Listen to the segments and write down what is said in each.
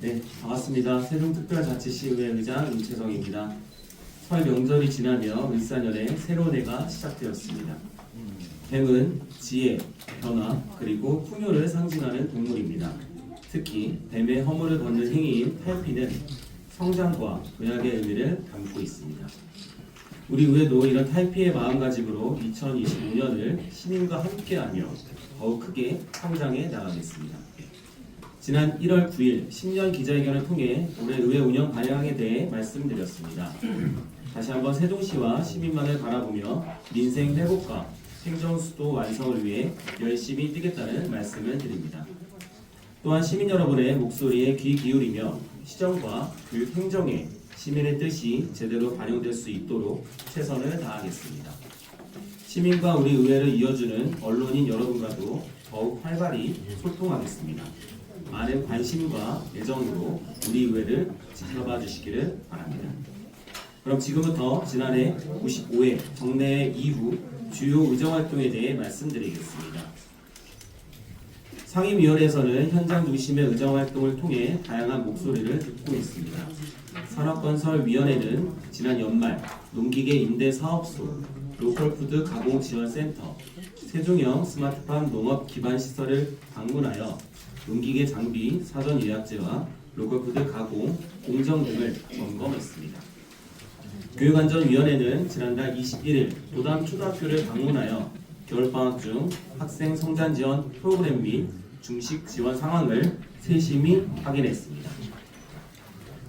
네, 반갑습니다. 세종특별자치시의회 의장 임채성입니다. 설 명절이 지나며 을사년에 새로운 해가 시작되었습니다. 뱀은 지혜, 변화, 그리고 풍요를 상징하는 동물입니다. 특히 뱀의 허물을 걷는 행위인 탈피는 성장과 도약의 의미를 담고 있습니다. 우리 의회도 이런 탈피의 마음가짐으로 2025년을 시민과 함께하며 더욱 크게 성장해 나가겠습니다. 지난 1월 9일 신년 기자회견을 통해 올해 의회 운영 방향에 대해 말씀드렸습니다. 다시 한번 세종시와 시민만을 바라보며 민생 회복과 행정수도 완성을 위해 열심히 뛰겠다는 말씀을 드립니다. 또한 시민 여러분의 목소리에 귀 기울이며 시정과 교육 행정에 시민의 뜻이 제대로 반영될 수 있도록 최선을 다하겠습니다. 시민과 우리 의회를 이어주는 언론인 여러분과도 더욱 활발히 소통하겠습니다. 많은 관심과 애정으로 우리 의회를 지켜봐 주시기를 바랍니다. 그럼 지금부터 지난해 95회 정례 이후 주요 의정활동에 대해 말씀드리겠습니다. 상임위원회에서는 현장 중심의 의정활동을 통해 다양한 목소리를 듣고 있습니다. 산업건설위원회는 지난 연말 농기계 임대사업소, 로컬푸드 가공지원센터, 세종형 스마트팜 농업 기반 시설을 방문하여 농기계 장비 사전 예약제와 로컬푸드 가공, 공정 등을 점검했습니다. 교육안전위원회는 지난달 21일 도담 초등학교를 방문하여 겨울방학 중 학생 성장 지원 프로그램 및 중식 지원 상황을 세심히 확인했습니다.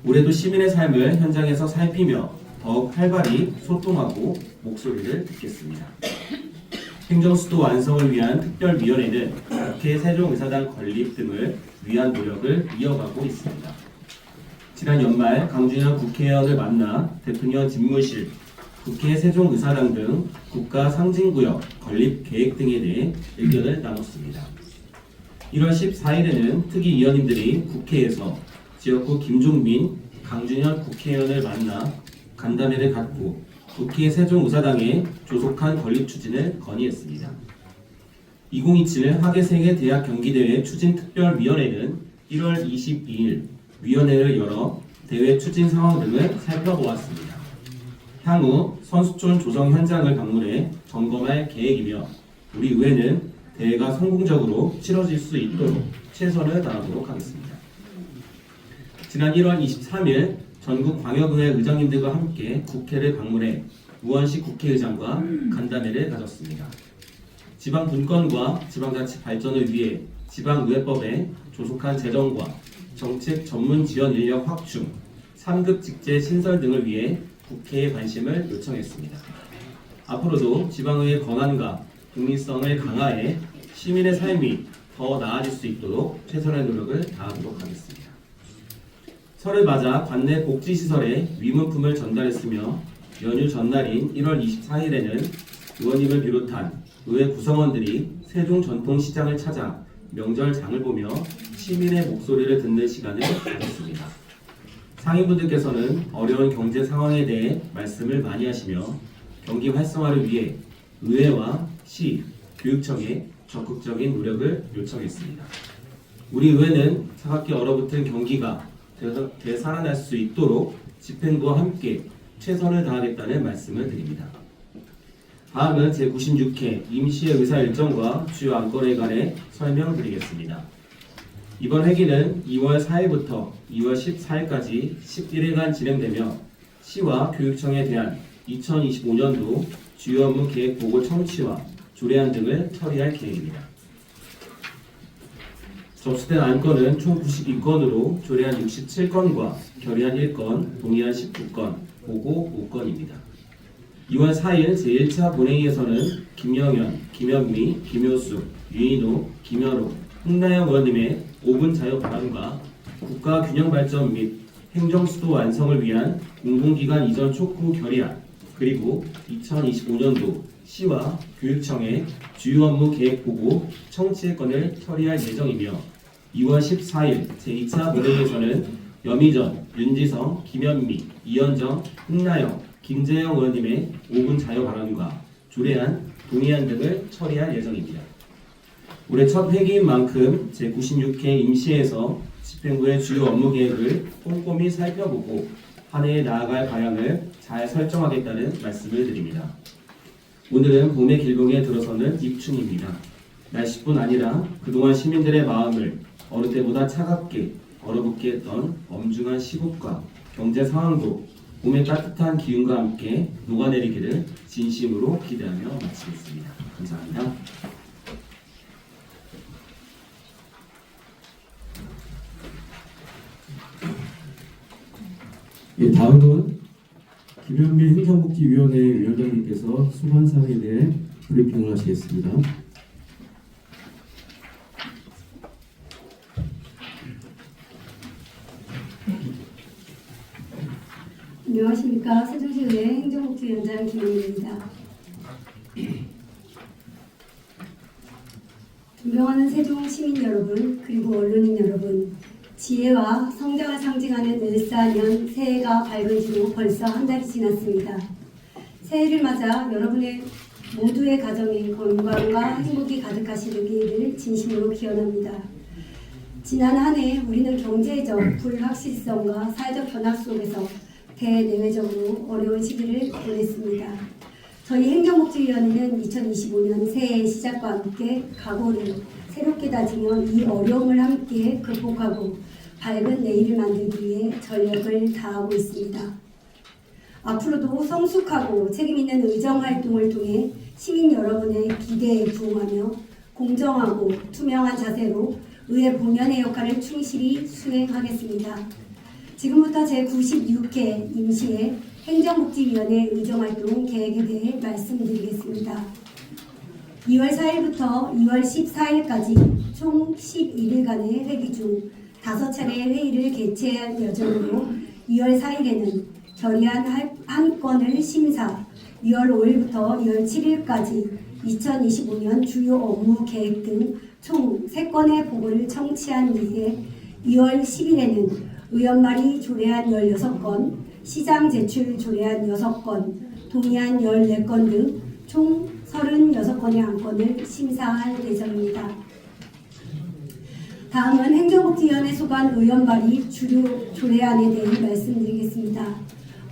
올해도 시민의 삶을 현장에서 살피며 더욱 활발히 소통하고 목소리를 듣겠습니다. 행정수도 완성을 위한 특별위원회는 국회 세종의사당 건립 등을 위한 노력을 이어가고 있습니다. 지난 연말 강준현 국회의원을 만나 대통령 집무실, 국회 세종의사당 등 국가 상징구역 건립 계획 등에 대해 의견을 나눴습니다. 1월 14일에는 특위위원님들이 국회에서 지역구 김종민, 강준현 국회의원을 만나 간담회를 갖고 국회 세종의사당에 조속한 건립 추진을 건의했습니다. 2027 하계세계 대학 경기대회 추진특별위원회는 1월 22일 위원회를 열어 대회 추진 상황 등을 살펴보았습니다. 향후 선수촌 조성 현장을 방문해 점검할 계획이며 우리 의회는 대회가 성공적으로 치러질 수 있도록 최선을 다하도록 하겠습니다. 지난 1월 23일 전국 광역의회 의장님들과 함께 국회를 방문해 우원식 국회의장과 간담회를 가졌습니다. 지방 분권과 지방자치 발전을 위해 지방의회법의 조속한 제정과 정책 전문 지원 인력 확충, 3급 직제 신설 등을 위해 국회에 관심을 요청했습니다. 앞으로도 지방의회 권한과 국민성을 강화해 시민의 삶이 더 나아질 수 있도록 최선의 노력을 다하도록 하겠습니다. 설을 맞아 관내 복지시설에 위문품을 전달했으며 연휴 전날인 1월 24일에는 의원님을 비롯한 의회 구성원들이 세종 전통시장을 찾아 명절장을 보며 시민의 목소리를 듣는 시간을 가졌습니다. 상인분들께서는 어려운 경제 상황에 대해 말씀을 많이 하시며 경기 활성화를 위해 의회와 시, 교육청에 적극적인 노력을 요청했습니다. 우리 의회는 차갑게 얼어붙은 경기가 되살아날 수 있도록 집행부와 함께 최선을 다하겠다는 말씀을 드립니다. 다음은 제96회 임시의 의사 일정과 주요 안건에 관해 설명드리겠습니다. 이번 회기는 2월 4일부터 2월 14일까지 11일간 진행되며 시와 교육청에 대한 2025년도 주요 업무 계획 보고 청취와 조례안 등을 처리할 계획입니다. 접수된 안건은 총 92건으로 조례안 67건과 결의안 1건, 동의안 19건, 보고 5건입니다. 2월 4일 제1차 본회의에서는 김영현, 김현미, 김효숙, 유인호, 김현호, 홍나영 의원님의 5분 자유 발언과 국가 균형 발전 및 행정수도 완성을 위한 공공기관 이전 촉구 결의안, 그리고 2025년도 시와 교육청의 주요 업무 계획 보고 청취의 건을 처리할 예정이며 2월 14일 제2차 본회의에서는 여미전, 윤지성, 김현미, 이현정, 홍나영, 김재영 의원님의 5분 자유 발언과 조례안, 동의안 등을 처리할 예정입니다. 올해 첫 회기인 만큼 제96회 임시회에서 집행부의 주요 업무 계획을 꼼꼼히 살펴보고 한 해에 나아갈 방향을 잘 설정하겠다는 말씀을 드립니다. 오늘은 봄의 길목에 들어서는 입춘입니다. 날씨뿐 아니라 그동안 시민들의 마음을 어느 때보다 차갑게 얼어붙게 했던 엄중한 시국과 경제 상황도 봄의 따뜻한 기운과 함께 녹아내리기를 진심으로 기대하며 마치겠습니다. 감사합니다. 예, 다음은 김현미 행정복지위원회 위원장님께서 수반 사항에 대해 브리핑을 하시겠습니다. 안녕하십니까. 세종시의회 행정복지위원장 김현미입니다. 존경하는 세종 시민 여러분, 그리고 언론인 여러분, 지혜와 성장을 상징하는 을사년 새해가 밝은 지로 벌써 한 달이 지났습니다. 새해를 맞아 여러분의 모두의 가정에 건강과 행복이 가득하시기를 진심으로 기원합니다. 지난 한 해 우리는 경제적 불확실성과 사회적 변화 속에서 대내외적으로 어려운 시기를 보냈습니다. 저희 행정복지위원회는 2025년 새해 시작과 함께 각오를 새롭게 다지며 이 어려움을 함께 극복하고 밝은 내일을 만들기 위해 전력을 다하고 있습니다. 앞으로도 성숙하고 책임있는 의정활동을 통해 시민 여러분의 기대에 부응하며 공정하고 투명한 자세로 의회 본연의 역할을 충실히 수행하겠습니다. 지금부터 제96회 임시회 행정복지위원회 의정활동 계획에 대해 말씀드리겠습니다. 2월 4일부터 2월 14일까지 총 11일간의 회기 중 5차례 회의를 개최할 예정으로 2월 4일에는 결의안 한 건을 심사, 2월 5일부터 2월 7일까지 2025년 주요 업무 계획 등 총 3건의 보고를 청취한 뒤에 2월 10일에는 의원말이 조례안 16건, 시장 제출 조례안 6건, 동의안 14건 등 총 36건의 안건을 심사할 예정입니다. 다음은 행정복지위원회 소관 의원발의 주요 조례안에 대해 말씀드리겠습니다.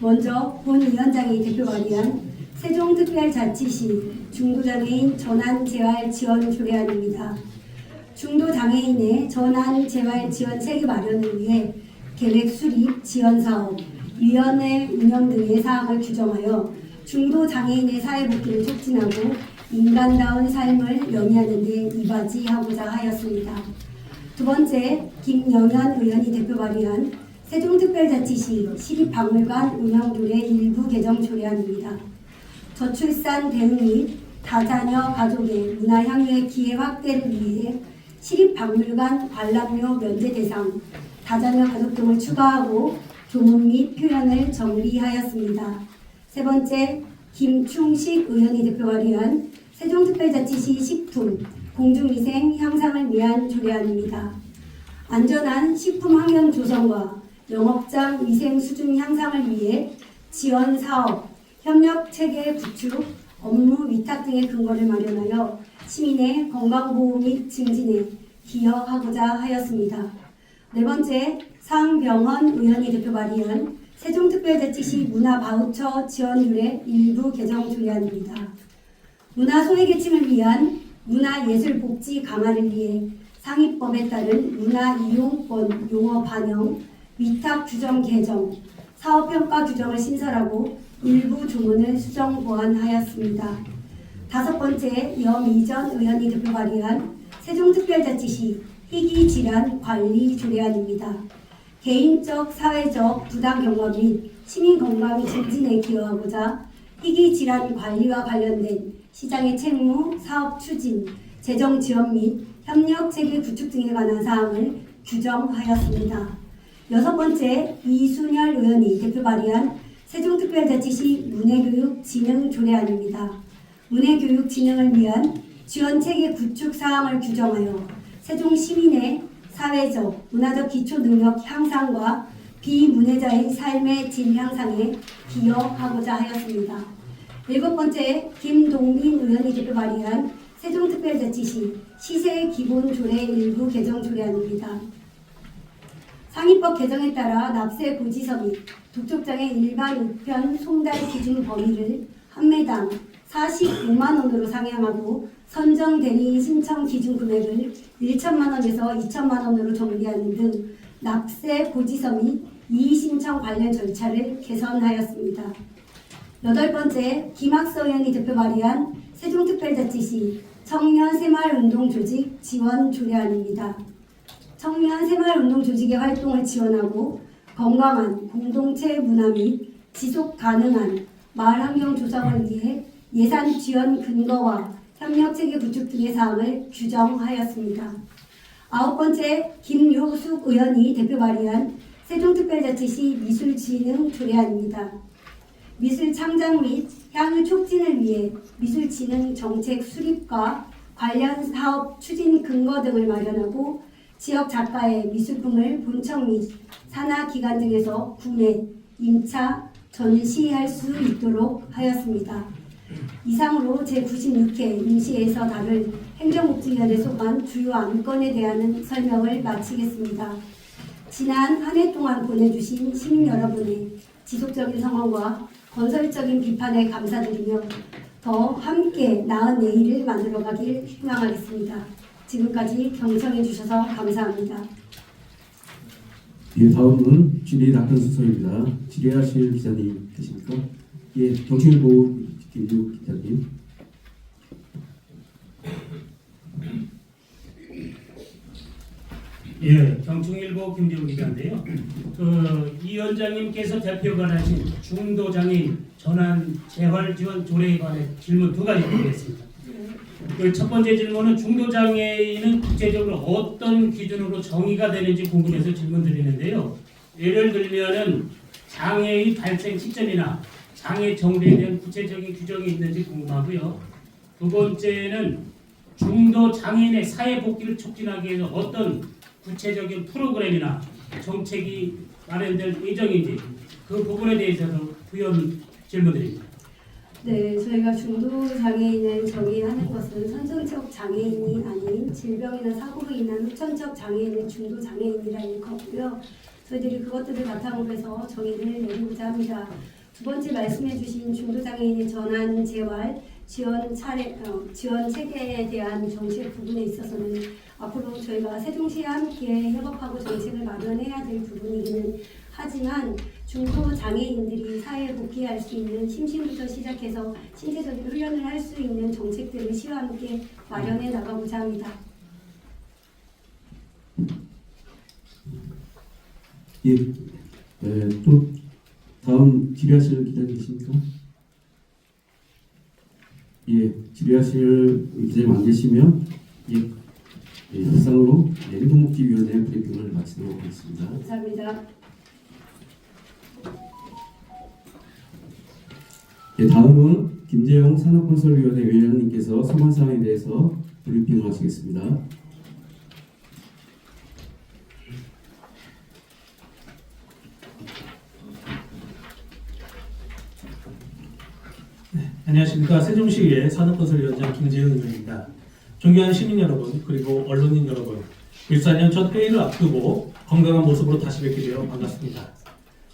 먼저 본 위원장이 대표 발의한 세종특별자치시 중도장애인 전환재활 지원 조례안입니다. 중도장애인의 전환재활 지원 체계 마련을 위해 계획 수립, 지원사업, 위원회 운영 등의 사항을 규정하여 중도장애인의 사회복귀를 촉진하고 인간다운 삶을 영위하는 데 이바지하고자 하였습니다. 두 번째, 김영현 의원이 대표 발의한 세종특별자치시 시립박물관 운영조례 일부 개정 조례안입니다. 저출산 대응 및 다자녀 가족의 문화향유의 기회 확대를 위해 시립박물관 관람료 면제 대상, 다자녀 가족 등을 추가하고 조문 및 표현을 정리하였습니다. 세 번째, 김충식 의원이 대표 발의한 세종특별자치시 식품, 공중위생 향상을 위한 조례안입니다. 안전한 식품 환경 조성과 영업장 위생 수준 향상을 위해 지원 사업, 협력 체계 구축, 업무 위탁 등의 근거를 마련하여 시민의 건강보호 및 증진에 기여하고자 하였습니다. 네 번째, 상병헌 의원이 대표 발의한 세종특별자치시 문화바우처 지원율의 일부 개정 조례안입니다. 문화 소외계층을 위한 문화예술복지 강화를 위해 상위법에 따른 문화이용권 용어 반영, 위탁 규정 개정, 사업평가 규정을 신설하고 일부 조문을 수정 보완하였습니다. 다섯 번째, 염이전 의원이 대표 발의한 세종특별자치시 희귀질환 관리 조례안입니다. 개인적, 사회적 부당 경험 및 시민 건강 증진에 기여하고자 희귀질환 관리와 관련된 시장의 책무, 사업 추진, 재정 지원 및 협력 체계 구축 등에 관한 사항을 규정하였습니다. 여섯 번째, 이순열 의원이 대표 발의한 세종특별자치시 문해교육 진흥 조례안입니다. 문해교육 진흥을 위한 지원 체계 구축 사항을 규정하여 세종 시민의 사회적, 문화적 기초 능력 향상과 비문해자의 삶의 질 향상에 기여하고자 하였습니다. 일곱 번째, 김동빈 의원이 대표 발의한 세종특별자치시 시세 기본 조례 일부 개정 조례안입니다. 상위법 개정에 따라 납세 고지서 및 독촉장의 일반 우편 송달 기준 범위를 한 매당 46만 원으로 상향하고 선정 대리 신청 기준 금액을 1천만 원에서 2천만 원으로 정비하는 등 납세 고지서 및 이의 신청 관련 절차를 개선하였습니다. 8번째, 김학서 의원이 대표 발의한 세종특별자치시 청년 새마을운동 조직 지원 조례안입니다. 청년 새마을운동 조직의 활동을 지원하고 건강한 공동체 문화 및 지속 가능한 마을 환경 조성을 위해 예산 지원 근거와 협력체계 구축 등의 사항을 규정하였습니다. 9번째, 김효숙 의원이 대표 발의한 세종특별자치시 미술진흥 조례안입니다. 미술 창작 및 향유 촉진을 위해 미술진흥 정책 수립과 관련 사업 추진 근거 등을 마련하고 지역 작가의 미술품을 본청 및 산하기관 등에서 구매, 임차, 전시할 수 있도록 하였습니다. 이상으로 제96회 임시회에서 다룰 행정복지위원회 소관 주요 안건에 대한 설명을 마치겠습니다. 지난 한 해 동안 보내주신 시민 여러분의 지속적인 성원과 건설적인 비판에 감사드리며 더 함께 나은 내일을 만들어가길 희망하겠습니다. 지금까지 경청해 주셔서 감사합니다. 예, 다음은 질의 답변 순서입니다. 질의하실 기자님 계십니까? 예, 정치일보 김기욱 기자님. 예, 경충일보 김재우 기자인데요. 이 위원장님께서 대표가 하신 중도장애인 전환 재활 지원 조례에 관해 질문 2가지 드리겠습니다. 첫 번째 질문은 중도장애인은 구체적으로 어떤 기준으로 정의가 되는지 궁금해서 질문 드리는데요. 예를 들면은 장애의 발생 시점이나 장애 정도에 대한 구체적인 규정이 있는지 궁금하고요. 두 번째는 중도 장애인의 사회 복귀를 촉진하기 위해서 어떤 구체적인 프로그램이나 정책이 마련될 예정인지 그 부분에 대해서도 부연 질문드립니다. 네, 저희가 중도 장애인을 정의하는 것은 선천적 장애인이 아닌 질병이나 사고로 인한 후천적 장애인을 중도 장애인이라 일컫고요. 저희들이 그것들을 바탕으로 해서 정의를 내리고자 합니다. 두 번째 말씀해 주신 중도 장애인의 전환 재활 지원 체계에 대한 정책 부분에 있어서는 앞으로 저희가 세종시와 함께 협업하고 정책을 마련해야 될 부분이기는 하지만 중도 장애인들이 사회에 복귀할 수 있는 심신부터 시작해서 신체적인 훈련을 할 수 있는 정책들을 시와 함께 마련해 나가고자 합니다. 예, 또 다음 질의하실 기자님 계십니까? 예, 질의하실 기자님 안 계시면 이상으로 행정복지위원회 브리핑을 마치도록 하겠습니다. 감사합니다. 예, 다음은 김재용 산업건설위원회 위원장님께서 소관 사항에 대해서 브리핑을 하시겠습니다. 안녕하십니까. 세종시의회 산업건설위원장 김재현 의원입니다. 존경하는 시민 여러분 그리고 언론인 여러분, 14년 첫 회의를 앞두고 건강한 모습으로 다시 뵙게 되어 반갑습니다.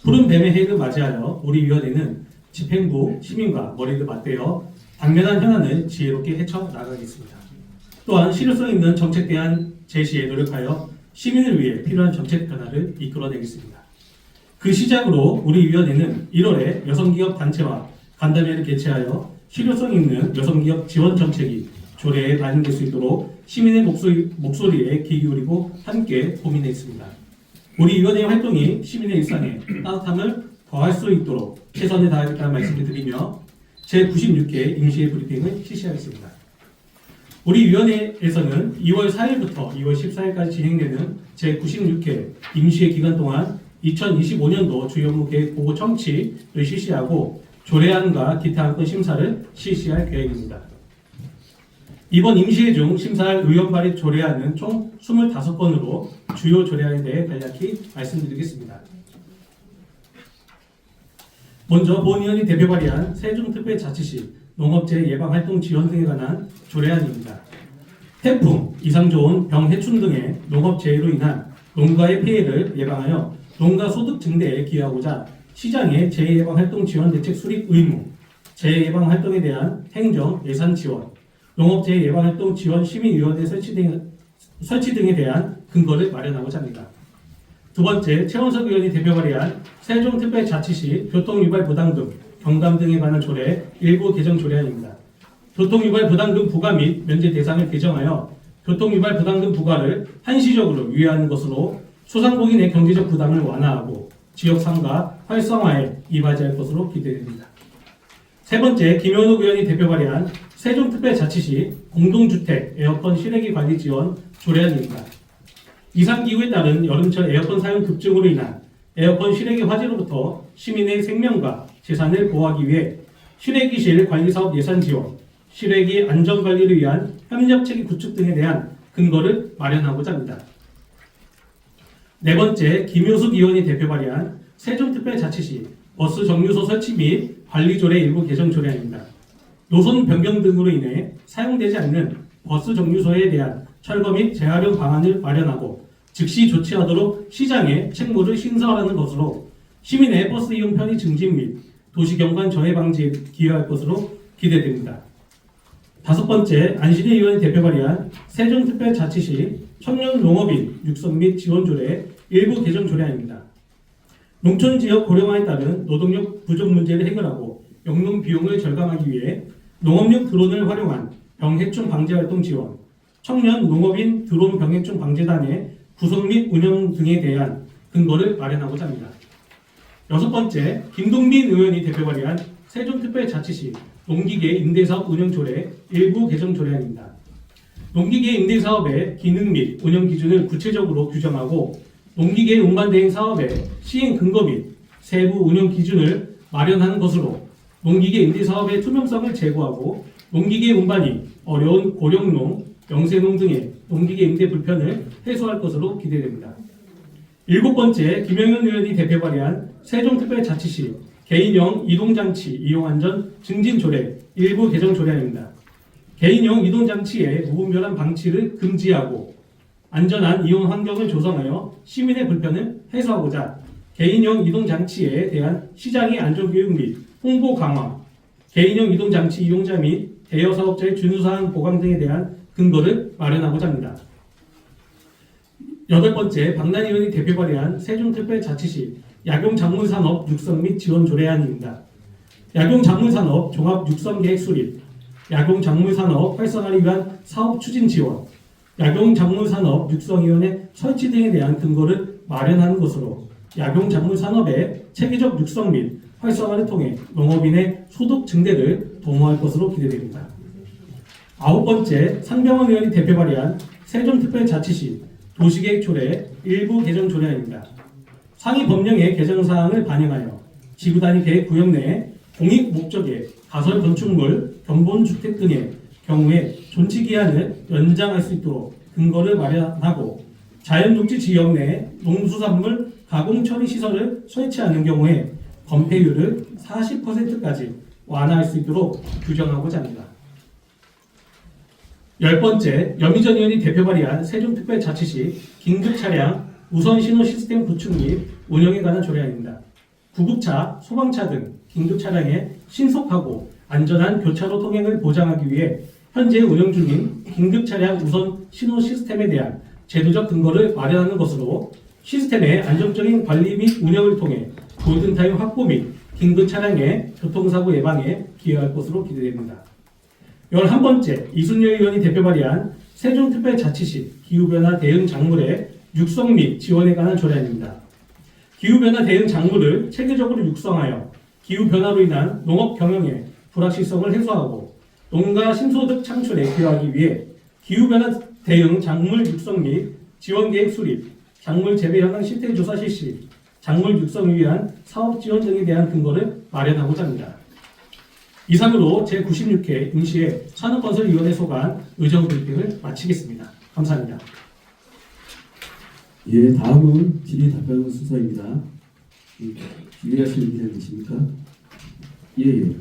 푸른 뱀의 해를 맞이하여 우리 위원회는 집행부, 시민과 머리를 맞대어 당면한 현안을 지혜롭게 헤쳐나가겠습니다. 또한 실효성 있는 정책 대안 제시에 노력하여 시민을 위해 필요한 정책 변화를 이끌어내겠습니다. 그 시작으로 우리 위원회는 1월에 여성기업 단체와 간담회를 개최하여 실효성 있는 여성기업 지원 정책이 조례에 반영될 수 있도록 시민의 목소리에 귀 기울이고 함께 고민했습니다. 우리 위원회의 활동이 시민의 일상에 따뜻함을 더할 수 있도록 최선을 다하겠다는 말씀을 드리며 제96회 임시회 브리핑을 실시하겠습니다. 우리 위원회에서는 2월 4일부터 2월 14일까지 진행되는 제96회 임시회 기간 동안 2025년도 주요 업무 계획 보고 청취를 실시하고 조례안과 기타 안건 심사를 실시할 계획입니다. 이번 임시회 중 심사할 의원 발의 조례안은 총 25건으로 주요 조례안에 대해 간략히 말씀드리겠습니다. 먼저 본 의원이 대표 발의한 세종특별자치시 농업재해 예방활동 지원 등에 관한 조례안입니다. 태풍, 이상 좋은 병, 해충 등의 농업재해로 인한 농가의 폐해를 예방하여 농가 소득 증대에 기여하고자 시장의 재해예방 활동 지원 대책 수립 의무, 재해예방 활동에 대한 행정 예산 지원, 농업 재해예방 활동 지원 시민위원회 설치 등에 대한 근거를 마련하고자 합니다. 두 번째, 최원석 의원이 대표 발의한 세종특별자치시 교통유발 부담금, 경감 등에 관한 조례 일부 개정 조례안입니다. 교통유발 부담금 부과 및 면제 대상을 개정하여 교통유발 부담금 부과를 한시적으로 유예하는 것으로 소상공인의 경제적 부담을 완화하고 지역 상가 활성화에 이바지할 것으로 기대됩니다. 세 번째, 김현욱 의원이 대표 발의한 세종특별자치시 공동주택 에어컨 실외기 관리 지원 조례안입니다. 이상기후에 따른 여름철 에어컨 사용 급증으로 인한 에어컨 실외기 화재로부터 시민의 생명과 재산을 보호하기 위해 실외기실 관리사업 예산 지원, 실외기 안전관리를 위한 협력체계 구축 등에 대한 근거를 마련하고자 합니다. 네 번째, 김효숙 의원이 대표 발의한 세종특별자치시 버스 정류소 설치 및 관리조례 일부 개정 조례안입니다. 노선 변경 등으로 인해 사용되지 않는 버스 정류소에 대한 철거 및 재활용 방안을 마련하고 즉시 조치하도록 시장에 책무를 신설하는 것으로 시민의 버스 이용 편의 증진 및 도시 경관 저해 방지에 기여할 것으로 기대됩니다. 다섯 번째, 안신혜 의원이 대표 발의한 세종특별자치시 청년 농업인 육성 및 지원 조례 일부 개정 조례안입니다. 농촌 지역 고령화에 따른 노동력 부족 문제를 해결하고 영농 비용을 절감하기 위해 농업용 드론을 활용한 병해충 방제 활동 지원, 청년 농업인 드론 병해충 방제단의 구성 및 운영 등에 대한 근거를 마련하고자 합니다. 여섯 번째, 김동빈 의원이 대표 발의한 세종특별자치시 농기계 임대사업 운영조례 일부 개정 조례안입니다. 농기계 임대사업의 기능 및 운영 기준을 구체적으로 규정하고 농기계 운반 대행 사업의 시행 근거 및 세부 운영 기준을 마련하는 것으로 농기계 임대사업의 투명성을 제고하고 농기계 운반이 어려운 고령농, 영세농 등의 농기계 임대 불편을 해소할 것으로 기대됩니다. 일곱 번째, 김영현 의원이 대표 발의한 세종특별자치시 개인형 이동장치 이용안전 증진조례 일부 개정 조례안입니다. 개인형 이동장치의 무분별한 방치를 금지하고 안전한 이용 환경을 조성하여 시민의 불편을 해소하고자 개인형 이동장치에 대한 시장의 안전교육 및 홍보 강화, 개인형 이동장치 이용자 및 대여사업자의 준수사항 보강 등에 대한 근거를 마련하고자 합니다. 여덟 번째, 박난 의원이 대표 발의한 세종특별자치시 약용작물산업 육성 및 지원 조례안입니다. 약용작물산업 종합 육성계획 수립, 약용작물산업 활성화를 위한 사업 추진 지원, 약용작물산업 육성위원회 설치 등에 대한 근거를 마련하는 것으로 약용작물산업의 체계적 육성 및 활성화를 통해 농업인의 소득 증대를 도모할 것으로 기대됩니다. 아홉 번째, 상병원 의원이 대표 발의한 세종특별자치시 도시계획 조례 일부 개정 조례안입니다. 상위 법령의 개정 사항을 반영하여 지구 단위 계획 구역 내 공익 목적의 가설 건축물, 견본주택 등의 경우에 존치 기한을 연장할 수 있도록 근거를 마련하고 자연녹지 지역 내 농수산물 가공 처리 시설을 설치하는 경우에 건폐율을 40%까지 완화할 수 있도록 규정하고자 합니다. 열 번째, 여미전 의원이 대표 발의한 세종특별자치시 긴급차량 우선 신호 시스템 구축 및 운영에 관한 조례안입니다. 구급차, 소방차 등 긴급차량의 신속하고 안전한 교차로 통행을 보장하기 위해 현재 운영 중인 긴급차량 우선 신호 시스템에 대한 제도적 근거를 마련하는 것으로 시스템의 안정적인 관리 및 운영을 통해 골든타임 확보 및 긴급차량의 교통사고 예방에 기여할 것으로 기대됩니다. 11번째, 이순열 의원이 대표 발의한 세종특별자치시 기후변화 대응 작물의 육성 및 지원에 관한 조례안입니다. 기후변화 대응 작물을 체계적으로 육성하여 기후변화로 인한 농업 경영의 불확실성을 해소하고 농가 신소득 창출에 기여하기 위해 기후변화 대응 작물 육성 및 지원계획 수립, 작물 재배 현황 실태 조사 실시, 작물 육성을 위한 사업 지원 등에 대한 근거를 마련하고자 합니다. 이상으로 제96회 임시회 산업건설위원회 소관 의정 브리핑을 마치겠습니다. 감사합니다. 예, 다음은 질의 답변 순서입니다. 유리하신 기자님 계십니까? 예.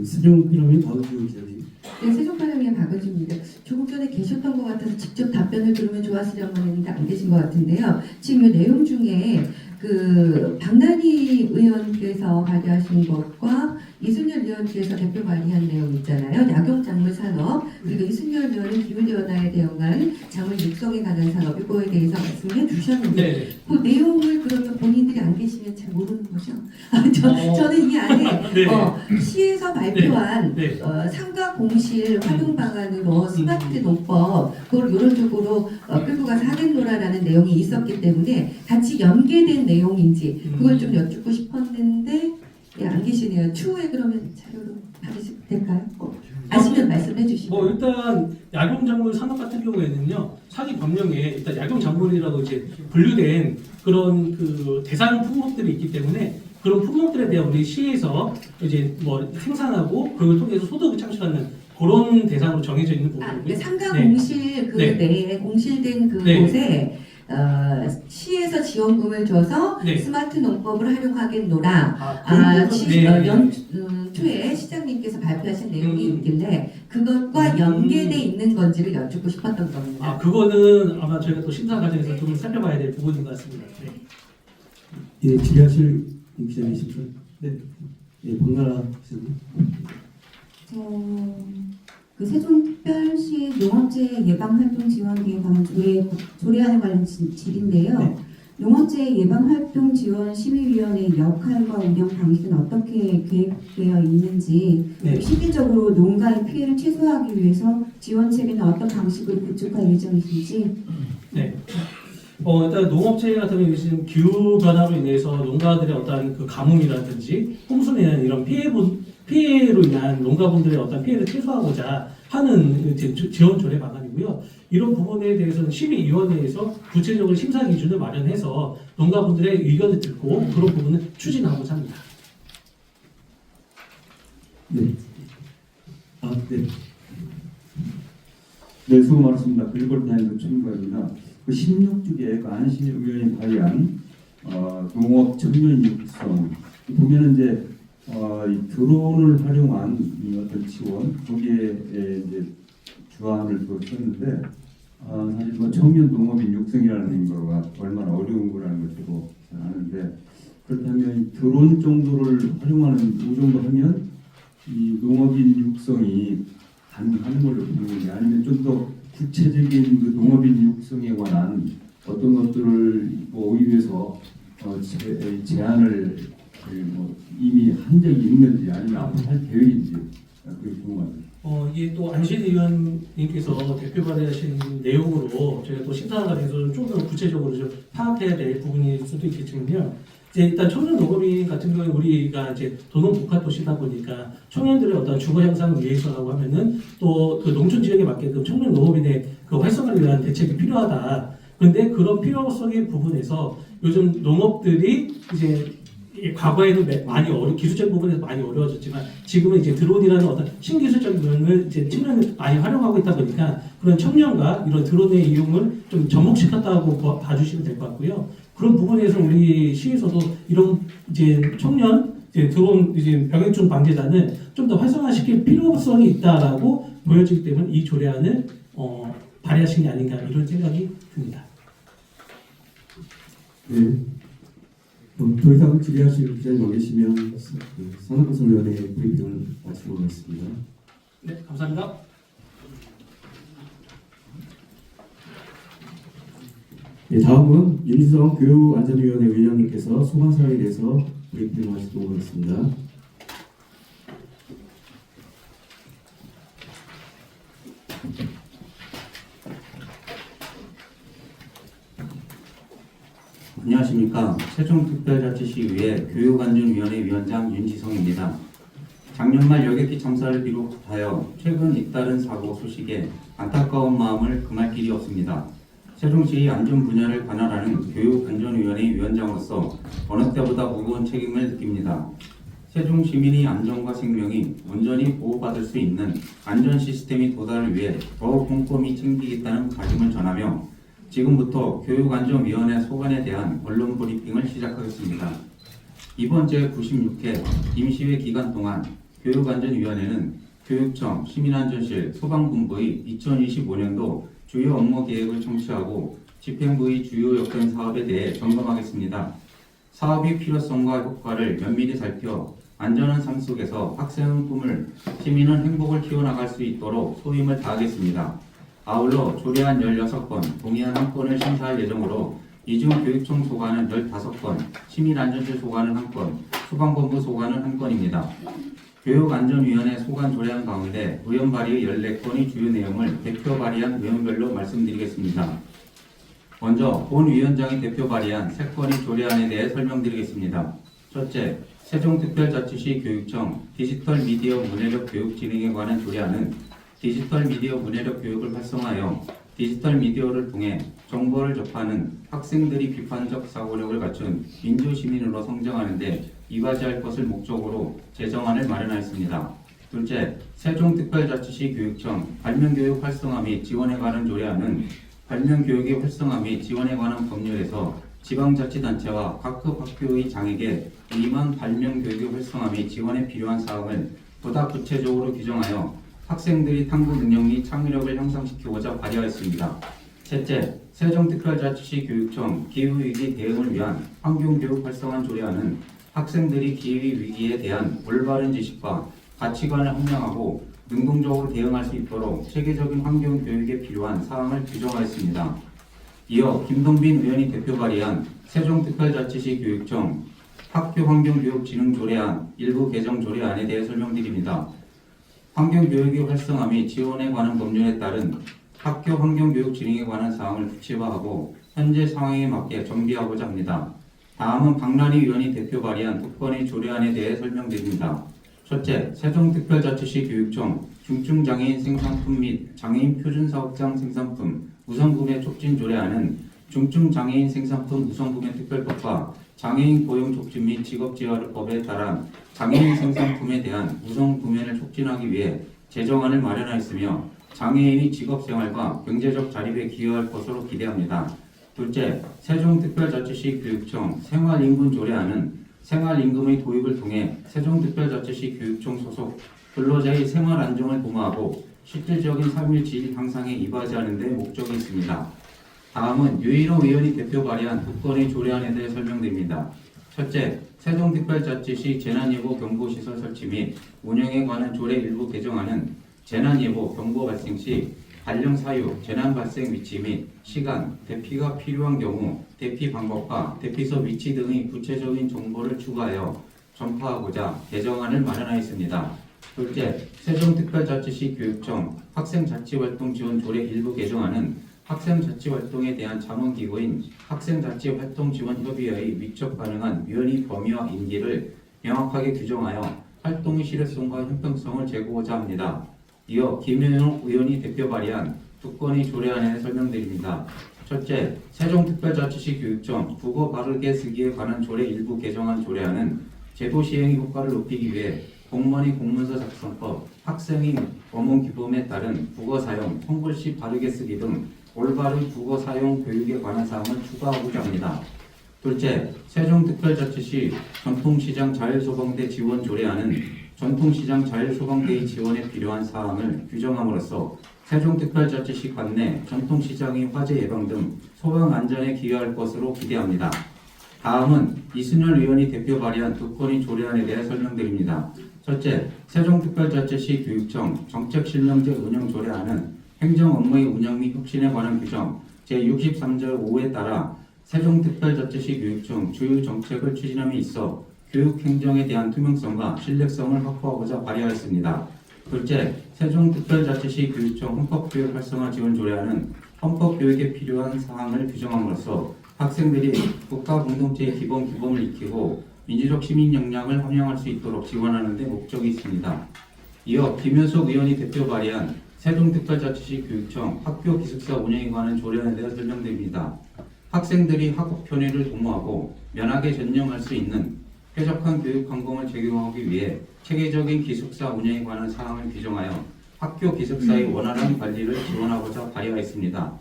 세종필름의 박은주 기자님. 네, 세종파랑의 박은주입니다. 조금 전에 계셨던 것 같아서 직접 답변을 들으면 좋았으려고 했는데 안 계신 것 같은데요. 지금 이 내용 중에 그 박난희 의원께서 발의하신 것과 이순열 의원께서 대표 발의한 내용 있잖아요. 약용 작물 산업, 그리고 이순열 의원은 기후변화에 대응한 작물 육성에 관한 산업, 이거에 대해서 말씀해 주셨는데 네. 그 내용을 그러면 본인들이 안 계시면 잘 모르는 거죠? 저는 이 안에 네. 시에서 발표한 네. 상가 공실 활용 방안으로 스마트 농법 그걸 이런 쪽으로 끌고 가서 하겠노라라는 내용이 있었기 때문에 같이 연계된 내용인지 그걸 좀 여쭙고 싶었는데 예, 안 계시네요. 추후에 그러면 자료로 받으실 될까요? 아시면 말씀해 주시고. 뭐 일단 약용작물 산업 같은 경우에는요, 사기 법령에 일단 약용작물이라고 이제 분류된 그런 그 대상 품목들이 있기 때문에 그런 품목들에 대한 우리 시에서 이제 뭐 생산하고 그걸 통해서 소득을 창출하는 그런 대상으로 정해져 있는 부분이고요. 상가 네. 공실 그 네. 내에 공실된 네. 그곳에 시에서 지원금을 줘서 네. 스마트 농법을 활용하겠노라. 그런 부분, 네. 초에 시장님께서 발표하신 내용이 음. 있길래 그것과 연계돼 있는 건지를 여쭙고 싶었던 겁니다. 그거는 아마 저희가 또 심사 과정에서 좀 살펴봐야 될 부분인 것 같습니다. 네. 예, 질의하실 기자님이십니까? 네. 예, 박나라 기자님. 그 세종특별시 농업재해 예방활동 지원기에 관한 조례안에 관련 질인데요. 네. 농업재해 예방활동 지원 심의위원회의 역할과 운영 방식은 어떻게 계획되어 있는지, 네. 실질적으로 농가의 피해를 최소화하기 위해서 지원 체계는 어떤 방식으로 구축할 예정이신지. 네. 일단 농업체계 같은 경우는 지금 기후 변화로 인해서 농가들의 어떤 그 가뭄이라든지 홍수로 인한 이런 피해로 인한 농가분들의 어떤 피해를 최소화하고자 하는 지원 조례 방안이고요. 이런 부분에 대해서는 심의위원회에서 구체적으로 심사 기준을 마련해서 농가분들의 의견을 듣고 그런 부분을 추진하고자 합니다. 네. 네. 네, 수고 많았습니다. 글벌 다니는 총무입니다. 그 16쪽에 그 안신일 의원이 발의한 농업 청년 육성 보면은 이제 이 드론을 활용한 이 어떤 지원 거기에 이제 주안을 썼는데 사실 뭐 청년 농업인 육성이라는 거가 얼마나 어려운 거라는 걸 저도 잘 아는데 그렇다면 이 드론 정도를 활용하는 이 정도 하면 이 농업인 육성이 가능한 걸로 보는지 아니면 좀 더 구체적인 그 농업인 육성에 관한 어떤 것들을 뭐 의회에서 제안을 뭐 이미 한 적이 있는지 아니면 앞으로 할 계획인지 그게 궁금합니다. 이게 또 안신 의원님께서 대표 발의하신 내용으로 저희가 또 심사 과정에서 좀 더 구체적으로 좀 파악해야 될 부분일 수도 있겠지만요. 이제 일단 청년 농업인 같은 경우에 우리가 이제 도농 복합 도시다 보니까 청년들의 어떤 주거 향상을 위해서라고 하면은 또 그 농촌 지역에 맞게끔 청년 농업인의 그 활성화를 위한 대책이 필요하다. 그런데 그런 필요성의 부분에서 요즘 농업들이 이제 과거에는 많이 기술적 부분에서 많이 어려워졌지만 지금은 이제 드론이라는 어떤 신기술적인 부분을 이제 측면을 많이 활용하고 있다 보니까 그런 청년과 이런 드론의 이용을 좀 접목시켰다고 봐주시면 될 것 같고요. 그런 부분에서 우리 시에서도 이런 이제 청년 이제 드론 이제 병해충 방지단을 좀 더 활성화시킬 필요성이 있다라고 보여지기 때문에 이 조례안을 발의하신 게 아닌가 이런 생각이 듭니다. 네. 더 이상 질의하실 기자님 안 계시면 산업건설위원회 브리핑을 마치도록 하겠습니다. 네, 감사합니다. 네, 다음은 윤지성 교육안전위원회 위원장님께서 소방 사항에 대해서 브리핑을 하시도록 하겠습니다. 안녕하십니까. 세종특별자치시의회 교육안전위원회 위원장 윤지성입니다. 작년 말 여객기 참사를 비롯하여 최근 잇따른 사고 소식에 안타까운 마음을 금할 길이 없습니다. 세종시의 안전 분야를 관할하는 교육안전위원회 위원장으로서 어느 때보다 무거운 책임을 느낍니다. 세종 시민의 안전과 생명이 온전히 보호받을 수 있는 안전 시스템의 도달을 위해 더욱 꼼꼼히 챙기겠다는 다짐을 전하며 지금부터 교육안전위원회 소관에 대한 언론 브리핑을 시작하겠습니다. 이번 제96회 임시회 기간 동안 교육안전위원회는 교육청, 시민안전실, 소방본부의 2025년도 주요 업무 계획을 청취하고 집행부의 주요 역행 사업에 대해 점검하겠습니다. 사업의 필요성과 효과를 면밀히 살펴 안전한 삶 속에서 학생은 꿈을, 시민은 행복을 키워나갈 수 있도록 소임을 다하겠습니다. 아울러 조례안 16건, 동의안 1건을 심사할 예정으로 이중 교육청 소관은 15건, 시민안전실 소관은 1건, 소방본부 소관은 1건입니다. 교육안전위원회 소관 조례안 가운데 의원 발의 14건의 주요 내용을 대표 발의한 의원별로 말씀드리겠습니다. 먼저 본 위원장이 대표 발의한 3건의 조례안에 대해 설명드리겠습니다. 첫째, 세종특별자치시 교육청 디지털 미디어 문해력 교육 진행에 관한 조례안은 디지털 미디어 문해력 교육을 활성화하여 디지털 미디어를 통해 정보를 접하는 학생들이 비판적 사고력을 갖춘 민주시민으로 성장하는 데 이바지할 것을 목적으로 제정안을 마련하였습니다. 둘째, 세종특별자치시 교육청 발명교육 활성화 및 지원에 관한 조례안은 발명교육의 활성화 및 지원에 관한 법률에서 지방자치단체와 각급 학교의 장에게 임한 발명교육의 활성화 및 지원에 필요한 사항을 보다 구체적으로 규정하여 학생들이 탐구 능력 및 창의력을 향상시키고자 발의하였습니다. 셋째, 세종특별자치시 교육청 기후위기 대응을 위한 환경교육 활성화 조례안은 학생들이 기후위기에 대한 올바른 지식과 가치관을 함양하고 능동적으로 대응할 수 있도록 체계적인 환경교육에 필요한 사항을 규정하였습니다. 이어 김동빈 의원이 대표 발의한 세종특별자치시 교육청 학교환경교육진흥조례안 일부 개정 조례안에 대해 설명드립니다. 환경교육의 활성화 및 지원에 관한 법률에 따른 학교 환경교육 진행에 관한 사항을 구체화하고 현재 상황에 맞게 정비하고자 합니다. 다음은 박란희 의원이 대표 발의한 2건의 조례안에 대해 설명드립니다. 첫째, 세종특별자치시 교육청 중증장애인 생산품 및 장애인 표준사업장 생산품 우선구매 촉진 조례안은 중증장애인 생산품 우선구매 특별법과 장애인 고용 촉진 및 직업재활법에 따라 장애인 생산품에 대한 우선구매를 촉진하기 위해 제정안을 마련하였으며 장애인의 직업생활과 경제적 자립에 기여할 것으로 기대합니다. 둘째, 세종특별자치시 교육청 생활임금 조례안은 생활임금의 도입을 통해 세종특별자치시 교육청 소속 근로자의 생활 안정을 도모하고 실질적인 삶의 질 향상에 이바지하는 데 목적이 있습니다. 다음은 유일호 의원이 대표 발의한 2건의 조례안에 대해 설명드립니다. 첫째, 세종특별자치시 재난예보 경보시설 설치 및 운영에 관한 조례 일부 개정안은 재난예보 경보 발생 시 발령 사유, 재난 발생 위치 및 시간, 대피가 필요한 경우 대피 방법과 대피소 위치 등의 구체적인 정보를 추가하여 전파하고자 개정안을 마련하였습니다. 둘째, 세종특별자치시 교육청 학생자치활동 지원 조례 일부 개정안은 학생자치활동에 대한 자문기구인 학생자치활동지원협의회의 위촉 가능한 위원회 범위와 임기를 명확하게 규정하여 활동의 실효성과 형평성을 제고하고자 합니다. 이어 김현욱 의원이 대표 발의한 2건의 조례안에 설명드립니다. 첫째, 세종특별자치시 교육청 국어 바르게 쓰기에 관한 조례 일부 개정안 조례안은 제도 시행의 효과를 높이기 위해 공무원의 공문서 작성법, 학생의 어문 규범에 따른 국어 사용, 손글씨 바르게 쓰기 등 올바른 국어 사용 교육에 관한 사항을 추가하고자 합니다. 둘째, 세종특별자치시 전통시장 자율소방대 지원 조례안은 전통시장 자율소방대의 지원에 필요한 사항을 규정함으로써 세종특별자치시 관내 전통시장의 화재 예방 등 소방 안전에 기여할 것으로 기대합니다. 다음은 이순열 의원이 대표 발의한 2건의 조례안에 대해 설명드립니다. 첫째, 세종특별자치시 교육청 정책실명제 운영 조례안은 행정 업무의 운영 및 혁신에 관한 규정 제63절 5에 따라 세종특별자치시 교육청 주요 정책을 추진함에 있어 교육행정에 대한 투명성과 신뢰성을 확보하고자 발의하였습니다. 둘째, 세종특별자치시 교육청 헌법교육 활성화 지원 조례안은 헌법교육에 필요한 사항을 규정함으로써 학생들이 국가 공동체의 기본 규범을 익히고 민주적 시민 역량을 함양할 수 있도록 지원하는 데 목적이 있습니다. 이어 김윤석 의원이 대표 발의한 세종특별자치시 교육청 학교 기숙사 운영에 관한 조례안에 대해 설명드립니다. 학생들이 학업 편의를 도모하고 면하게 전념할 수 있는 쾌적한 교육 환경을 제공하기 위해 체계적인 기숙사 운영에 관한 사항을 규정하여 학교 기숙사의 원활한 관리를 지원하고자 발의하였습니다.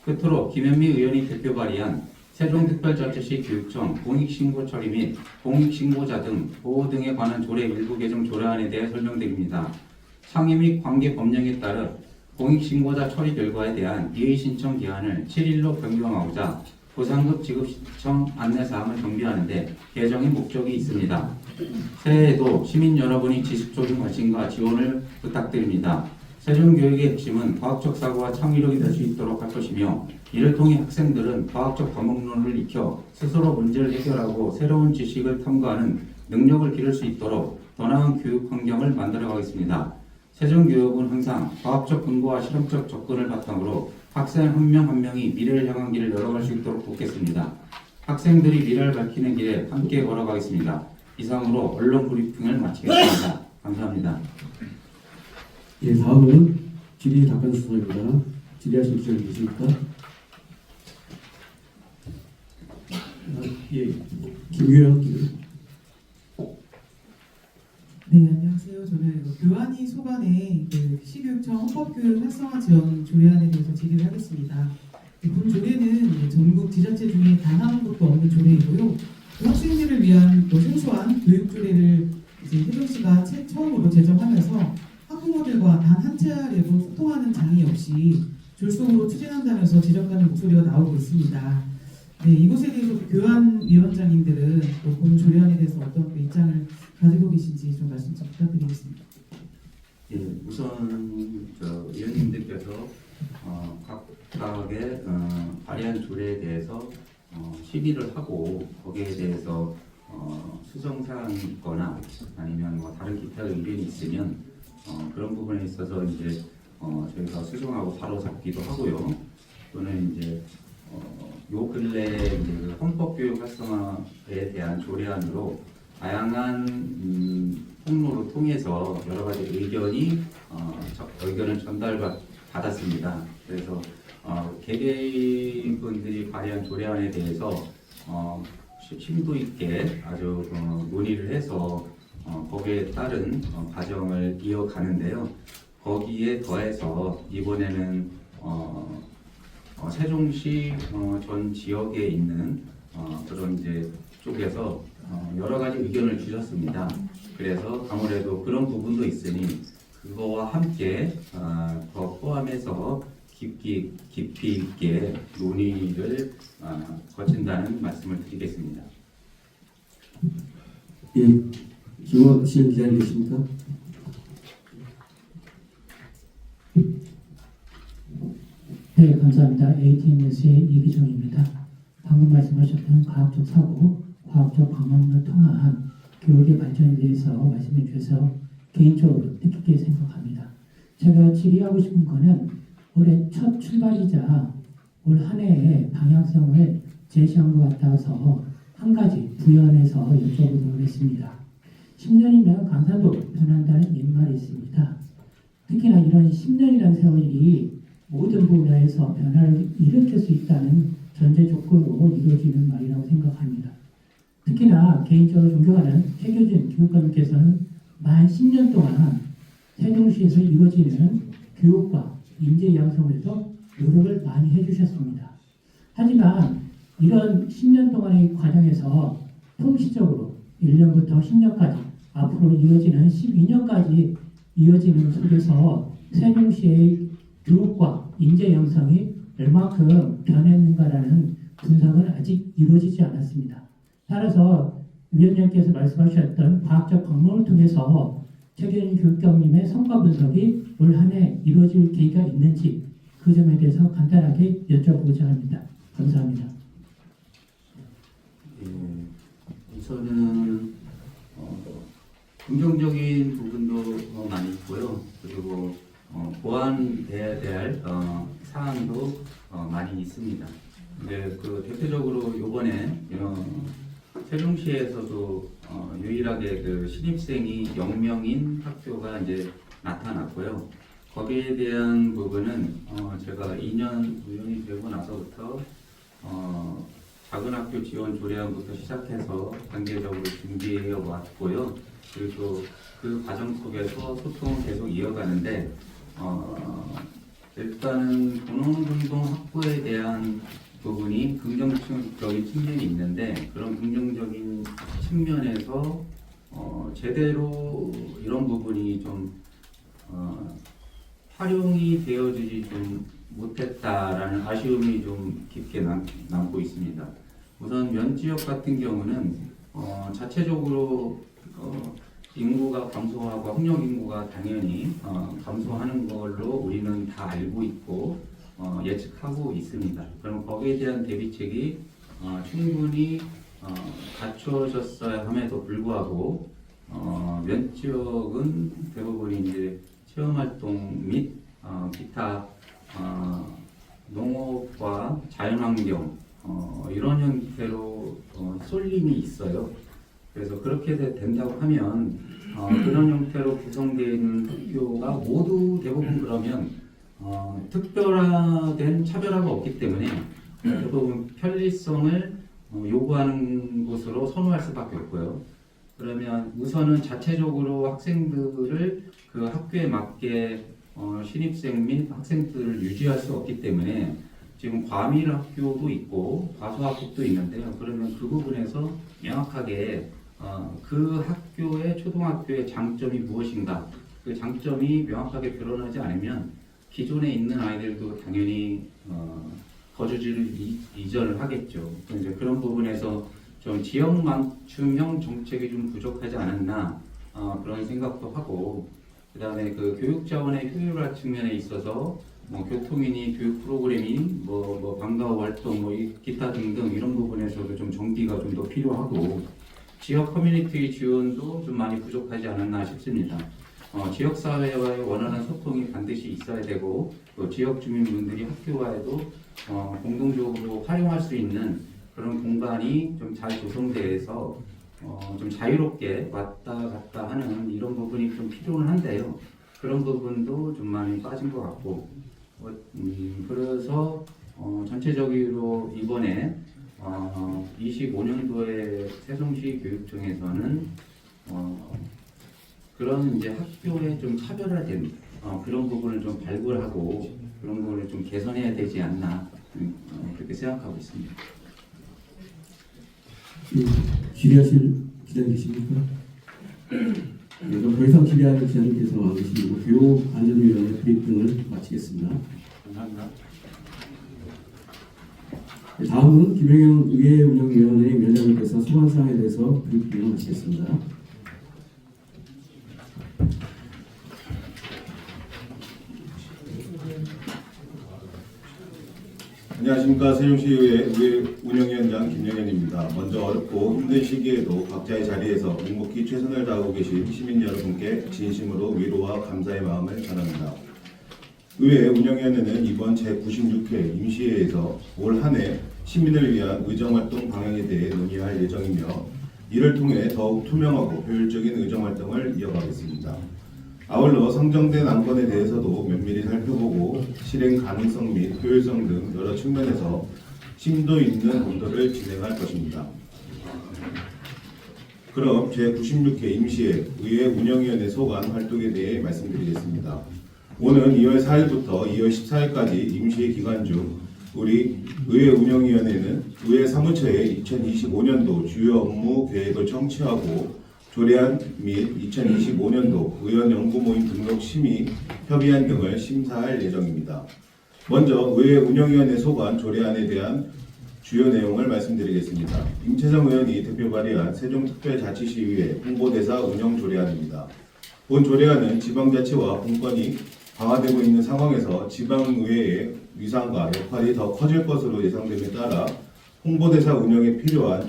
끝으로 김현미 의원이 대표 발의한 세종특별자치시 교육청 공익신고 처리 및 공익신고자 등 보호 등에 관한 조례 일부 개정 조례안에 대해 설명드립니다. 상해 및 관계 법령에 따른 공익신고자 처리 결과에 대한 이의 신청 기한을 7일로 변경하고자 보상급 지급 신청 안내사항을 정비하는 데 개정의 목적이 있습니다. 새해에도 시민 여러분이 지속적인 관심과 지원을 부탁드립니다. 세종교육의 핵심은 과학적 사고와 창의력이 될 수 있도록 할 것이며 이를 통해 학생들은 과학적 과목론을 익혀 스스로 문제를 해결하고 새로운 지식을 탐구하는 능력을 기를 수 있도록 더 나은 교육 환경을 만들어가겠습니다. 세종교육은 항상 과학적 근거와 실험적 접근을 바탕으로 학생 한 명 한 명이 미래를 향한 길을 열어갈 수 있도록 돕겠습니다. 학생들이 미래를 밝히는 길에 함께 걸어가겠습니다. 이상으로 언론 브리핑을 마치겠습니다. 감사합니다. 예, 다음은 질의 답변 순서입니다. 질의하실 기자님 계십니까? 예, 김규현 기자. 네, 안녕하세요. 저는 교환위 소관의 시교육청 헌법교육 활성화 지원 조례안에 대해서 질의를 하겠습니다. 본 조례는 전국 지자체 중에 단 한 곳도 없는 조례이고요. 학생들을 위한 생소한 교육 조례를 세종시가 처음으로 제정하면서 학부모들과 단 한 차례도 소통하는 장이 없이 졸속으로 추진한다면서 지적하는 목소리가 나오고 있습니다. 네, 이것에 대해서 교환위원장님들은 본 조례안에 대해서 어떤 입장을 가지고 계신지 좀 말씀 좀 부탁드리겠습니다. 예, 우선 위원님들께서 각각의 발의한 조례에 대해서 시비를 하고 거기에 대해서 수정사항이 있거나 아니면 다른 기타 의견이 있으면 그런 부분에 있어서 이제 저희가 수정하고 바로잡기도 하고요. 또는 이제 요 근래 이제 헌법교육 활성화에 대한 조례안으로 다양한 통로를 통해서 여러 가지 의견을 전달받았습니다. 그래서 개개인분들이 발의한 조례안에 대해서 심도 있게 아주 논의를 해서 거기에 따른 과정을 이어가는데요. 거기에 더해서 이번에는 세종시 전 지역에 있는 그런 이제 쪽에서 여러 가지 의견을 주셨습니다. 그래서 아무래도 그런 부분도 있으니 그거와 함께 더 포함해서 깊이 있게 논의를 거친다는 말씀을 드리겠습니다. 예, 김원신 기자님 계십니까? 네, 감사합니다. ATNS의 이기정입니다. 방금 말씀하셨던 과학적 사고, 과학적 방법을 통한 교육의 발전에 대해서 말씀해 주셔서 개인적으로 뜻깊게 생각합니다. 제가 질의하고 싶은 거는 올해 첫 출발이자 올 한 해의 방향성을 제시한 것 같아서 한 가지 부연해서 여쭤보도록 하겠습니다. 10년이면 강산도 변한다는 옛말이 있습니다. 특히나 이런 10년이라는 세월이 모든 분야에서 변화를 일으킬 수 있다는 전제 조건으로 이루어지는 말이라고 생각합니다. 특히나 개인적으로 존경하는 최교진 교육감님께서는 만 10년 동안 세종시에서 이루어지는 교육과 인재 양성에서 노력을 많이 해주셨습니다. 하지만 이런 10년 동안의 과정에서 통시적으로 1년부터 10년까지 앞으로 이어지는 12년까지 이어지는 속에서 세종시의 교육과 인재 양성이 얼마큼 변했는가라는 분석은 아직 이루어지지 않았습니다. 따라서 위원장님께서 말씀하셨던 과학적 방법을 통해서 최규현 교육감님의 성과 분석이 올 한 해 이루어질 계기가 있는지 그 점에 대해서 간단하게 여쭤보고자 합니다. 감사합니다. 예, 우선은 긍정적인 부분도 많이 있고요. 그리고 보완돼야 될 사항도 많이 있습니다. 근데 대표적으로 이번에 세종시에서도 유일하게 신입생이 0명인 학교가 이제 나타났고요. 거기에 대한 부분은 제가 2년 의원이 되고 나서부터 작은 학교 지원 조례안부터 시작해서 단계적으로 준비해 왔고요. 그리고 그 과정 속에서 소통을 계속 이어가는데 일단은 본원운동 확보에 대한 부분이 긍정적인 측면이 있는데 그런 긍정적인 측면에서 제대로 이런 부분이 좀 활용이 되어지지 좀 못했다라는 아쉬움이 좀 깊게 남고 있습니다. 우선 면지역 같은 경우는 자체적으로 인구가 감소하고 학령 인구가 당연히 감소하는 걸로 우리는 다 알고 있고 예측하고 있습니다. 그럼 거기에 대한 대비책이 충분히 갖춰졌어야 함에도 불구하고 면지역은 대부분 이제 체험활동 및 기타 농업과 자연환경 이런 형태로 쏠림이 있어요. 그래서 그렇게 된다고 하면 그런 형태로 구성되어 있는 학교가 모두 대부분 그러면 특별화된 차별화가 없기 때문에 대부분 편리성을 요구하는 곳으로 선호할 수밖에 없고요. 그러면 우선은 자체적으로 학생들을 그 학교에 맞게 신입생 및 학생들을 유지할 수 없기 때문에 지금 과밀 학교도 있고 과소학급도 있는데요. 그러면 그 부분에서 명확하게 그 학교의 초등학교의 장점이 무엇인가, 그 장점이 명확하게 드러나지 않으면 기존에 있는 아이들도 당연히 거주지를 이전을 하겠죠. 이제 그런 부분에서 좀 지역 맞춤형 정책이 좀 부족하지 않았나 그런 생각도 하고, 그다음에 그 교육 자원의 효율화 측면에 있어서 뭐 교통이니 교육 프로그램이 뭐 방과후 활동 뭐 기타 등등 이런 부분에서도 좀 정비가 좀 더 필요하고, 지역 커뮤니티 지원도 좀 많이 부족하지 않았나 싶습니다. 지역 사회와의 원활한 소통이 반드시 있어야 되고, 또 지역 주민분들이 학교와에도 공동적으로 활용할 수 있는 그런 공간이 좀 잘 조성돼서 좀 자유롭게 왔다 갔다 하는 이런 부분이 좀 필요는 한데요. 그런 부분도 좀 많이 빠진 것 같고, 그래서 전체적으로 이번에 25년도에 세종시 교육청에서는 그런 이제 학교에 좀 차별화된 그런 부분을 좀 발굴하고 그런 부분을 좀 개선해야 되지 않나 그렇게 생각하고 있습니다. 질의하실 기자님 계십니까? 그럼 더 이상 질의할 기자님께서 안 계시고 교육안전위원회 브리핑을 마치겠습니다. 감사합니다. 다음은 김영현 의회운영위원회 위원장님께서 소관사항에 대해서 브리핑을 마치겠습니다. 안녕하십니까. 세종시의회 운영위원장 김영현입니다. 먼저 어렵고 힘든 시기에도 각자의 자리에서 묵묵히 최선을 다하고 계신 시민 여러분께 진심으로 위로와 감사의 마음을 전합니다. 의회 운영위원회는 이번 제96회 임시회에서 올 한 해 시민을 위한 의정활동 방향에 대해 논의할 예정이며, 이를 통해 더욱 투명하고 효율적인 의정활동을 이어가겠습니다. 아울러 상정된 안건에 대해서도 면밀히 살펴보고 실행 가능성 및 효율성 등 여러 측면에서 심도 있는 검토를 진행할 것입니다. 그럼 제96회 임시회 의회 운영위원회 소관 활동에 대해 말씀드리겠습니다. 오는 2월 4일부터 2월 14일까지 임시회 기간 중 우리 의회 운영위원회는 의회 사무처의 2025년도 주요 업무 계획을 청취하고 조례안 및 2025년도 의원 연구 모임 등록 심의 협의안 등을 심사할 예정입니다. 먼저 의회 운영위원회 소관 조례안에 대한 주요 내용을 말씀드리겠습니다. 임채성 의원이 대표 발의한 세종특별자치시의회 홍보대사 운영 조례안입니다. 본 조례안은 지방자치와 분권이 강화되고 있는 상황에서 지방의회의 위상과 역할이 더 커질 것으로 예상됨에 따라 홍보대사 운영에 필요한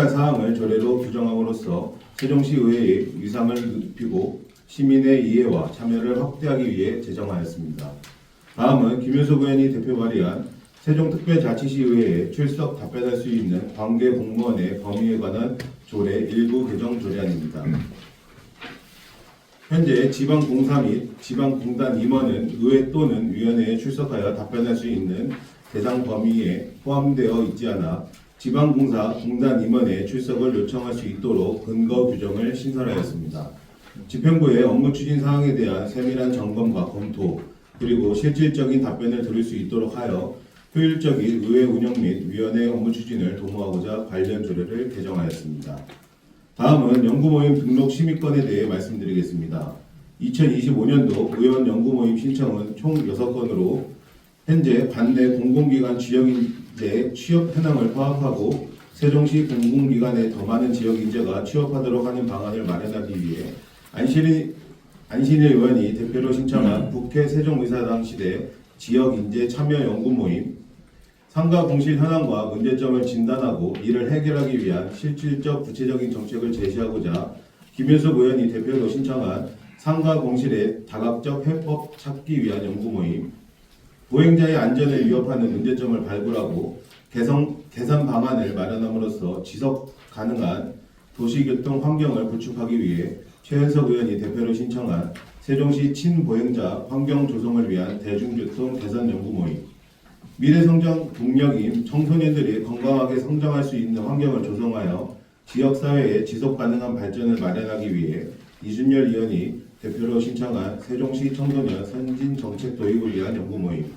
사항을 조례로 규정함으로써 세종시의회의 위상을 높이고 시민의 이해와 참여를 확대하기 위해 제정하였습니다. 다음은 김효석 의원이 대표 발의한 세종특별자치시의회에 출석 답변할 수 있는 관계 공무원의 범위에 관한 조례 일부 개정 조례안입니다. 현재 지방공사 및 지방공단 임원은 의회 또는 위원회에 출석하여 답변할 수 있는 대상 범위에 포함되어 있지 않아 지방공사 공단 임원의 출석을 요청할 수 있도록 근거 규정을 신설하였습니다. 집행부의 업무 추진 사항에 대한 세밀한 점검과 검토, 그리고 실질적인 답변을 들을 수 있도록 하여 효율적인 의회 운영 및 위원회 업무 추진을 도모하고자 관련 조례를 개정하였습니다. 다음은 연구모임 등록 심의권에 대해 말씀드리겠습니다. 2025년도 의원 연구 모임 신청은 총 6건으로 현재 관내 공공기관 지역인재 취업 현황을 파악하고 세종시 공공기관에 더 많은 지역인재가 취업하도록 하는 방안을 마련하기 위해 안신일 의원이 대표로 신청한 국회 세종의사당 시대 지역인재 참여 연구 모임, 상가 공실 현황과 문제점을 진단하고 이를 해결하기 위한 실질적 구체적인 정책을 제시하고자 김윤석 의원이 대표로 신청한 상가 공실의 다각적 해법 찾기 위한 연구 모임, 보행자의 안전을 위협하는 문제점을 발굴하고 개선 방안을 마련함으로써 지속 가능한 도시교통 환경을 구축하기 위해 최현석 의원이 대표로 신청한 세종시 친보행자 환경 조성을 위한 대중교통 개선 연구 모임, 미래성장 동력인 청소년들이 건강하게 성장할 수 있는 환경을 조성하여 지역사회의 지속가능한 발전을 마련하기 위해 이준열 의원이 대표로 신청한 세종시 청소년 선진정책 도입을 위한 연구 모임,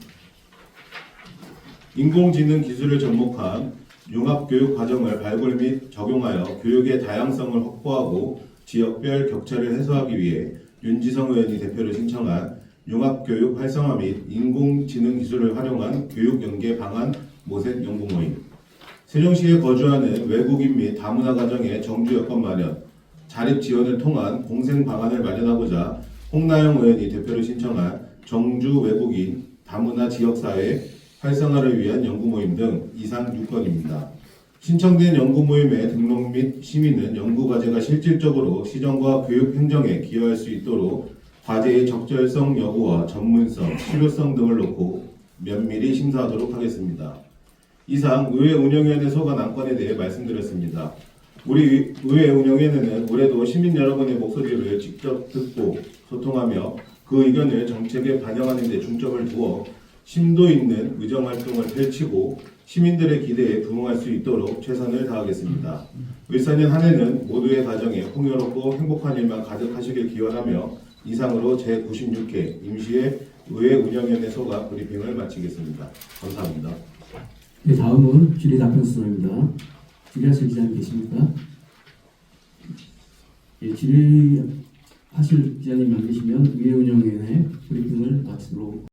인공지능 기술을 접목한 융합교육 과정을 발굴 및 적용하여 교육의 다양성을 확보하고 지역별 격차를 해소하기 위해 윤지성 의원이 대표로 신청한 융합교육 활성화 및 인공지능 기술을 활용한 교육 연계 방안 모색 연구 모임, 세종시에 거주하는 외국인 및 다문화 가정의 정주 여건 마련, 자립 지원을 통한 공생 방안을 마련하고자 홍나영 의원이 대표로 신청한 정주 외국인 다문화 지역사회 활성화를 위한 연구 모임 등 이상 6건입니다. 신청된 연구 모임의 등록 및 심의는 연구 과제가 실질적으로 시정과 교육 행정에 기여할 수 있도록 과제의 적절성 여부와 전문성, 실효성 등을 놓고 면밀히 심사하도록 하겠습니다. 이상 의회 운영위원회 소관 안건에 대해 말씀드렸습니다. 우리 의회 운영위원회는 올해도 시민 여러분의 목소리를 직접 듣고 소통하며 그 의견을 정책에 반영하는 데 중점을 두어 심도 있는 의정활동을 펼치고 시민들의 기대에 부응할 수 있도록 최선을 다하겠습니다. 을사년 한 해는 모두의 가정에 풍요롭고 행복한 일만 가득하시길 기원하며 이상으로 제96회 임시회 의회 운영위원회 소관 브리핑을 마치겠습니다. 감사합니다. 네, 다음은 질의 답변 순서입니다. 질의하실 기자님 계십니까? 예, 질의하실 기자님 안 계시면 의회 운영위원회 브리핑을 마치도록